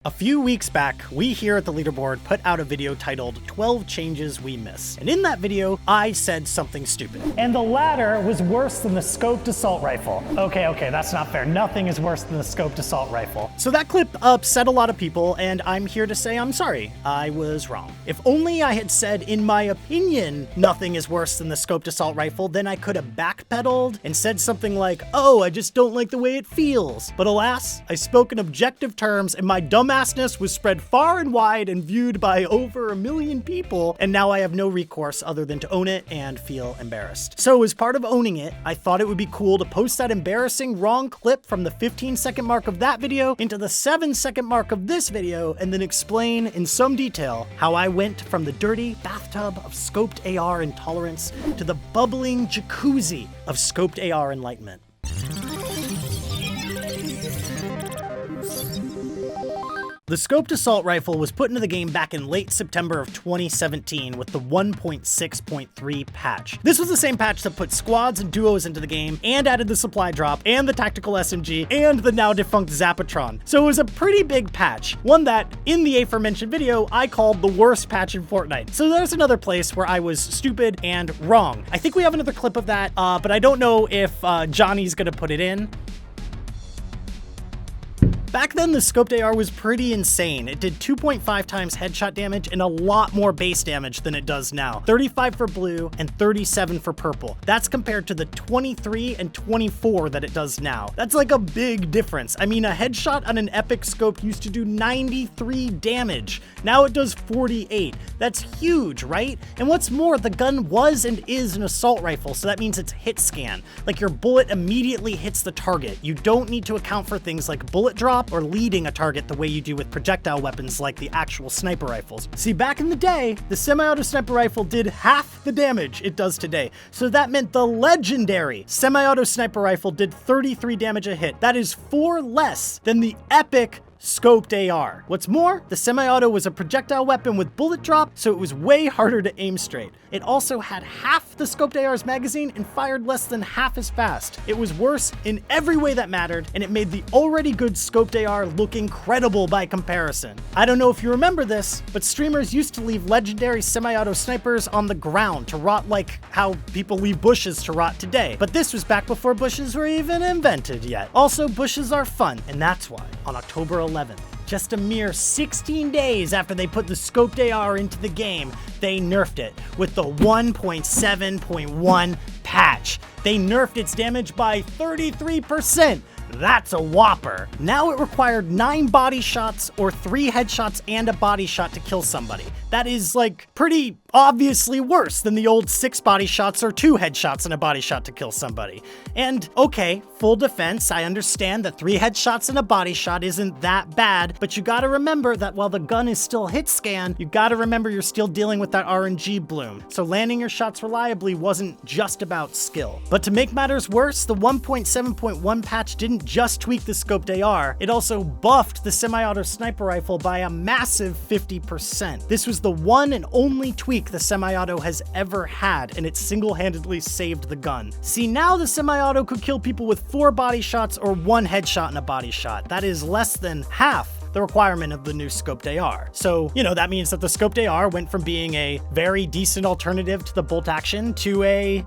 A few weeks back, we here at the Leaderboard put out a video titled 12 Changes We Miss. And in that video, I said something stupid. And the latter was worse than the scoped assault rifle. Okay, that's not fair. Nothing is worse than the scoped assault rifle. So that clip upset a lot of people, and I'm here to say I'm sorry. I was wrong. If only I had said, in my opinion, nothing is worse than the scoped assault rifle, then I could have backpedaled and said something like, oh, I just don't like the way it feels. But alas, I spoke in objective terms, and my dumbassness was spread far and wide and viewed by over 1 million people, and now I have no recourse other than to own it and feel embarrassed. So as part of owning it, I thought it would be cool to post that embarrassing wrong clip from the 15-second mark of that video into the 7-second mark of this video, and then explain in some detail how I went from the dirty bathtub of scoped AR intolerance to the bubbling jacuzzi of scoped AR enlightenment. The scoped assault rifle was put into the game back in late September of 2017 with the 1.6.3 patch. This was the same patch that put squads and duos into the game and added the supply drop and the tactical SMG and the now defunct Zapatron. So it was a pretty big patch, one that, in the aforementioned video, I called the worst patch in Fortnite. So there's another place where I was stupid and wrong. I think we have another clip of that, but I don't know if Johnny's gonna put it in. Back then, the scoped AR was pretty insane. It did 2.5 times headshot damage and a lot more base damage than it does now. 35 for blue and 37 for purple. That's compared to the 23 and 24 that it does now. That's like a big difference. I mean, a headshot on an epic scope used to do 93 damage. Now it does 48. That's huge, right? And what's more, the gun was and is an assault rifle, so that means it's hit scan. Like your bullet immediately hits the target. You don't need to account for things like bullet drop or leading a target the way you do with projectile weapons like the actual sniper rifles. See, back in the day, the semi-auto sniper rifle did half the damage it does today. So that meant the legendary semi-auto sniper rifle did 33 damage a hit. That is 4 less than the epic scoped AR. What's more, the semi-auto was a projectile weapon with bullet drop, so it was way harder to aim straight. It also had half the scoped AR's magazine and fired less than half as fast. It was worse in every way that mattered, and it made the already good scoped AR look incredible by comparison. I don't know if you remember this, but streamers used to leave legendary semi-auto snipers on the ground to rot like how people leave bushes to rot today. But this was back before bushes were even invented yet. Also, bushes are fun, and that's why, on October 11th, just a mere 16 days after they put the scoped AR into the game, they nerfed it with the 1.7.1 patch. They nerfed its damage by 33%. That's a whopper. Now it required 9 body shots or 3 headshots and a body shot to kill somebody. That is like pretty obviously worse than the old 6 body shots or 2 headshots and a body shot to kill somebody. And okay, full defense, I understand that 3 headshots and a body shot isn't that bad, but you gotta remember that while the gun is still hit scan, you gotta remember you're still dealing with that RNG bloom. So landing your shots reliably wasn't just about skill. But to make matters worse, the 1.7.1 patch didn't just tweak the scoped AR, it also buffed the semi-auto sniper rifle by a massive 50%. This was the one and only tweak the semi-auto has ever had, and it single-handedly saved the gun. See, now the semi-auto could kill people with 4 body shots or 1 headshot and a body shot. That is less than half the requirement of the new scoped AR. So, that means that the scoped AR went from being a very decent alternative to the bolt action to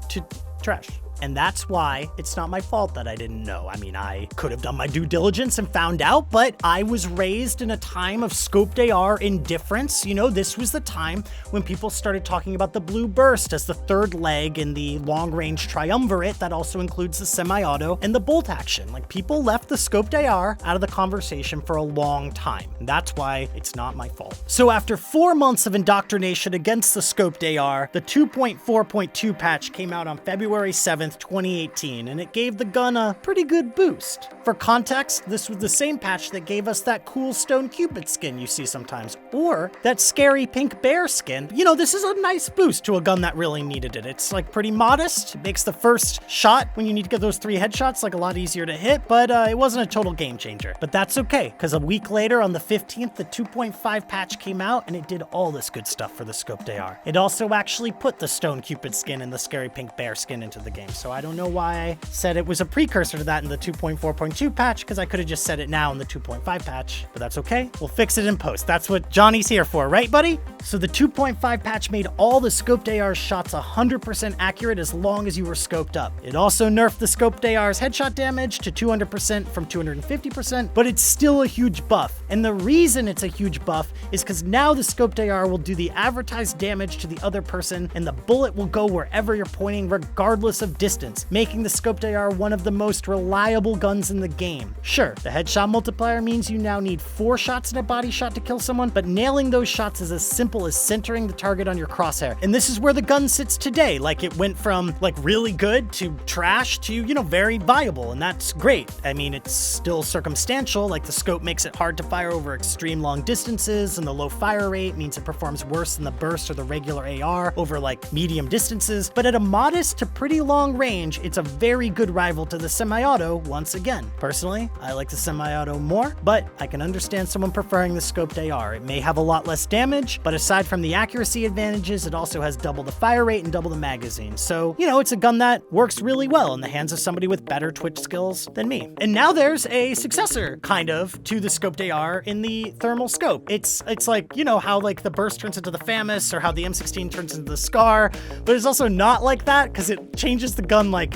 to trash. And that's why it's not my fault that I didn't know. I mean, I could have done my due diligence and found out, but I was raised in a time of scoped AR indifference. This was the time when people started talking about the blue burst as the third leg in the long-range triumvirate that also includes the semi-auto and the bolt action. Like, people left the scoped AR out of the conversation for a long time. And that's why it's not my fault. So after 4 months of indoctrination against the scoped AR, the 2.4.2 patch came out on February 7th, 2018, and it gave the gun a pretty good boost. For context, this was the same patch that gave us that cool stone cupid skin you see sometimes, or that scary pink bear skin. This is a nice boost to a gun that really needed it. It's like pretty modest. It makes the first shot when you need to get those 3 headshots like a lot easier to hit, but it wasn't a total game changer. But that's okay, because a week later on the 15th, the 2.5 patch came out and it did all this good stuff for the scoped AR. It also actually put the stone cupid skin and the scary pink bear skin into the game. So I don't know why I said it was a precursor to that in the 2.4.2 patch, because I could have just said it now in the 2.5 patch, but that's okay. We'll fix it in post. That's what Johnny's here for, right, buddy? So the 2.5 patch made all the scoped AR shots 100% accurate as long as you were scoped up. It also nerfed the scoped AR's headshot damage to 200% from 250%, but it's still a huge buff. And the reason it's a huge buff is because now the scoped AR will do the advertised damage to the other person, and the bullet will go wherever you're pointing regardless of distance, making the scoped AR one of the most reliable guns in the game. Sure, the headshot multiplier means you now need 4 shots in a body shot to kill someone, but nailing those shots is as simple as centering the target on your crosshair. And this is where the gun sits today. Like, it went from like really good to trash to, you know, very viable, and that's great. I mean, it's still circumstantial, like the scope makes it hard to fire over extreme long distances, and the low fire rate means it performs worse than the burst or the regular AR over like medium distances, but at a modest to pretty long range, it's a very good rival to the semi-auto once again. Personally, I like the semi-auto more, but I can understand someone preferring the scoped AR. It may have a lot less damage, but aside from the accuracy advantages, it also has double the fire rate and double the magazine. So, you know, it's a gun that works really well in the hands of somebody with better twitch skills than me. And now there's a successor, kind of, to the scoped AR in the thermal scope. It's like, you know, how like the burst turns into the FAMAS or how the M16 turns into the SCAR, but it's also not like that because it changes the gun like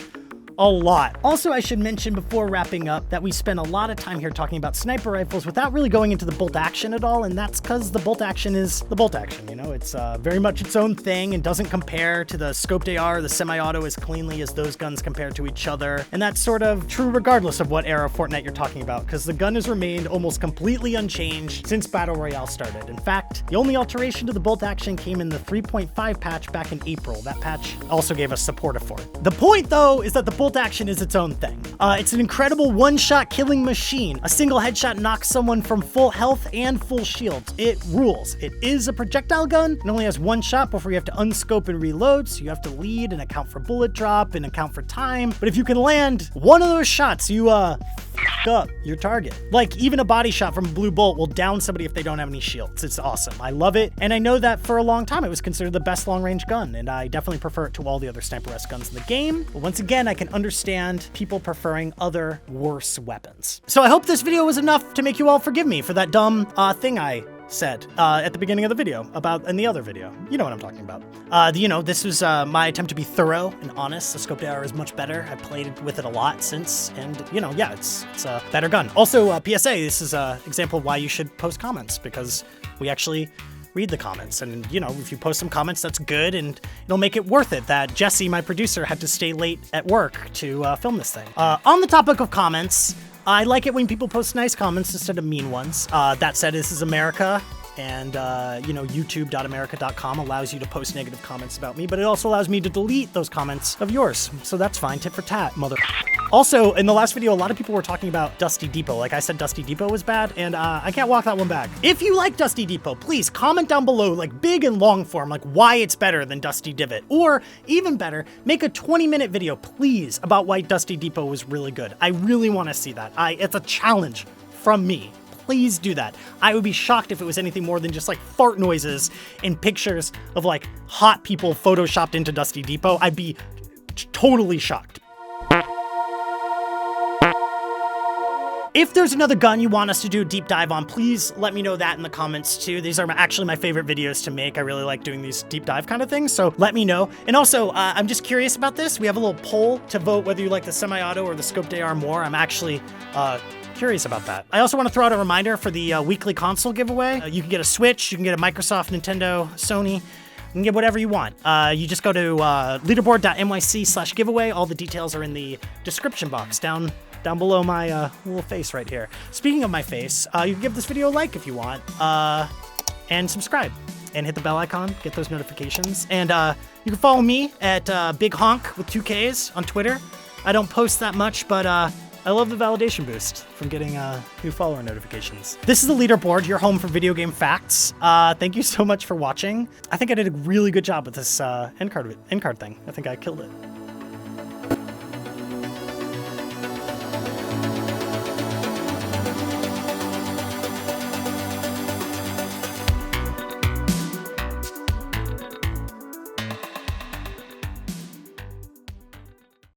a lot. Also, I should mention before wrapping up that we spent a lot of time here talking about sniper rifles without really going into the bolt action at all, and that's because the bolt action is the bolt action, you know? It's very much its own thing and doesn't compare to the scoped AR, the semi-auto as cleanly as those guns compare to each other, and that's sort of true regardless of what era of Fortnite you're talking about, because the gun has remained almost completely unchanged since Battle Royale started. In fact, the only alteration to the bolt action came in the 3.5 patch back in April. That patch also gave us support for it. The point, though, is that the bolt action is its own thing. It's an incredible one-shot killing machine. A single headshot knocks someone from full health and full shields. It rules. It is a projectile gun. It only has 1 shot before you have to unscope and reload, so you have to lead and account for bullet drop and account for time. But if you can land one of those shots, you up your target. Like, even a body shot from a blue bolt will down somebody if they don't have any shields. It's awesome. I love it. And I know that for a long time it was considered the best long-range gun, and I definitely prefer it to all the other sniper-esque guns in the game. But once again, I can understand people preferring other worse weapons. So I hope this video was enough to make you all forgive me for that dumb thing I said at the beginning of the video about in the other video. You know what I'm talking about. You know, this was my attempt to be thorough and honest. The scoped AR is much better. I've played with it a lot since, and you know, yeah, it's a better gun. Also, PSA, this is an example of why you should post comments, because we actually read the comments, and you know, if you post some comments, that's good, and it'll make it worth it that Jesse, my producer, had to stay late at work to film this thing. On the topic of comments, I like it when people post nice comments instead of mean ones. That said, this is America, and you know, youtube.america.com allows you to post negative comments about me, but it also allows me to delete those comments of yours. So that's fine, tit for tat, mother. Also, in the last video, a lot of people were talking about Dusty Depot. Like I said, Dusty Depot was bad, and I can't walk that one back. If you like Dusty Depot, please comment down below, like big and long form, like why it's better than Dusty Divot. Or even better, make a 20-minute video, please, about why Dusty Depot was really good. I really want to see that. It's a challenge from me. Please do that. I would be shocked if it was anything more than just like fart noises and pictures of like hot people photoshopped into Dusty Depot. I'd be totally shocked. If there's another gun you want us to do a deep dive on, please let me know that in the comments too. These are actually my favorite videos to make. I really like doing these deep dive kind of things, so let me know. And also, I'm just curious about this. We have a little poll to vote whether you like the semi-auto or the scoped AR more. I'm actually curious about that. I also want to throw out a reminder for the weekly console giveaway. You can get a Switch, you can get a Microsoft, Nintendo, Sony. You can get whatever you want. You just go to leaderboard.nyc/giveaway. All the details are in the description box down below my little face right here. Speaking of my face, you can give this video a like if you want, and subscribe, and hit the bell icon, get those notifications. And you can follow me at Big Honk with 2 Ks on Twitter. I don't post that much, but I love the validation boost from getting new follower notifications. This is the Leaderboard, your home for video game facts. Thank you so much for watching. I think I did a really good job with this end card thing. I think I killed it.